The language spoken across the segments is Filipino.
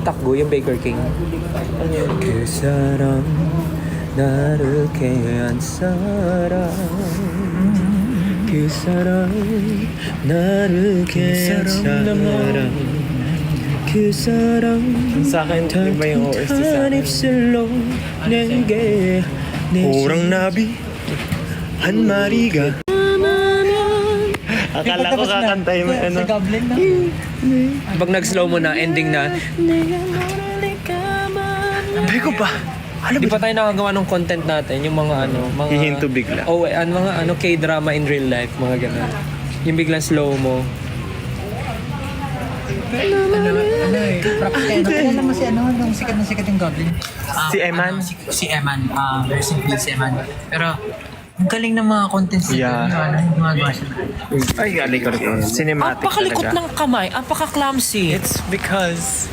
takbo, yung Baker King. 그 사람 나를 깨한 사람 그 사람 나를 깨한 사람 그 사람 Sa akin, iba yung OST sa akin. 입술로 내게 Kurang nabi 한 마리가 Akala ko kakantay mo ano. Sa Goblin na. Pag nag-slow mo na, ending na. Beko ba? Di pa tayo nakagawa ng content natin, yung mga mga... Hihinto bigla. Oh, mga K-drama in real life, mga ganun. Yung biglang slow mo. Kilala mo si nung sikat na sikat yung Goblin. Si Eman? Si Eman. Recently si Eman. Pero, ang galing ng mga contents Yeah. yung gumagawa siya. Ay, galing ko rin. Cinematic Apakalikot talaga. ng kamay, apaka-clumsy. It's because...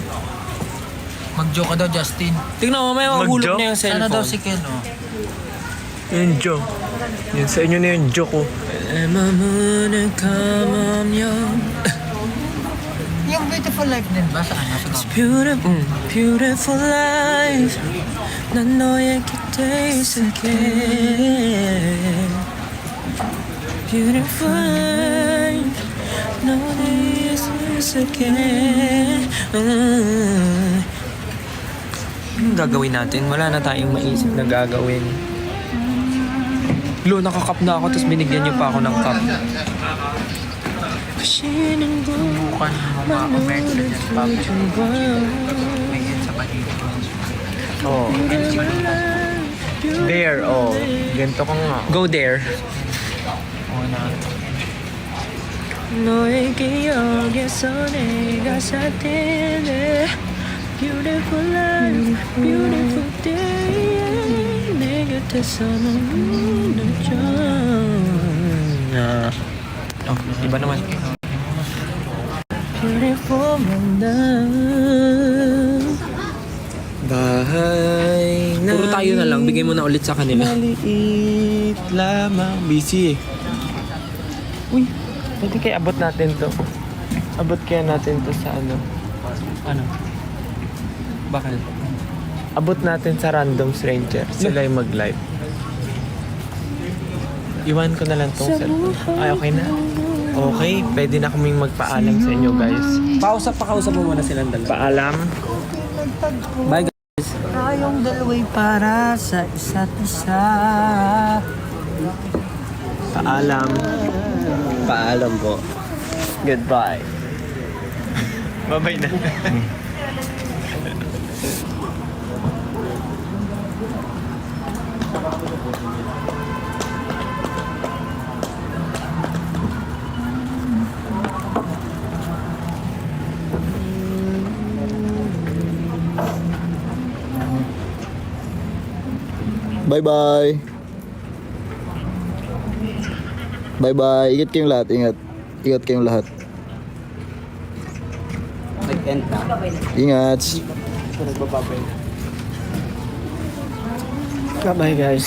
Mag-joke ka daw, Justin. Tingnan mo, may mahulog Mag-joke? niya yung cellphone. Sana daw si Ken, oh. Yung joke. Yun sa inyo na yung joke ko. Yung Beautiful Life din ba? Saan? Sa Goblin? Beautiful, beautiful life. 난 너의 곁에 있을게. Beautiful life. 너의 있을게. Anong gagawin natin? Wala na tayong maisip na gagawin. Lo, nakakap na ako tapos binigyan niyo pa ako ng cup. Bukan mga commercial dyan. May hit sa paligid. Oh. There, oh. Ganito ko nga. Go there. Oo na. 너의 기억에서 내가 살 때는 Beautiful life, beautiful day 내 곁에서 넌 늦죠. Oh, iba naman. Beautiful love. Bahay na Puro tayo na lang, bigay mo na ulit sa kanila. maliit lamang. Busy eh. Uy, pwede kaya abot natin to. Abot kaya natin to sa ano. Ano? Bakit? Abot natin sa random stranger. Sila yung mag-live. Iwan ko na lang tong cellphone. Ay, okay na. Okay, pwede na kaming magpaalam sa inyo guys. Pakausap mo muna silang dalawa. Paalam. Bye guys. Tayong dalawa'y para sa isa't isa. Paalam. Paalam po. Goodbye. Bye-bye na. Bye-bye. Bye-bye. Ingat kayong lahat. Ingat. Ingat kayong lahat. Nag-end na. Ingat. Bye-bye guys.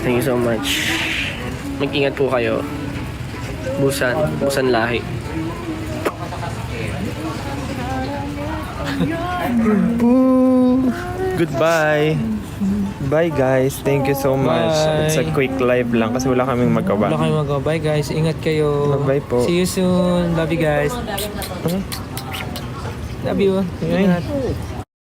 Thank you so much. Mag-ingat po kayo. Busan lahi. Goodbye. Bye guys. Thank you so much. Bye. It's a quick live lang kasi wala kaming magawa. Wala kayong magawa. Bye guys. Ingat kayo. Bye po. See you soon. Love you guys. Love you. Ay. Ingat.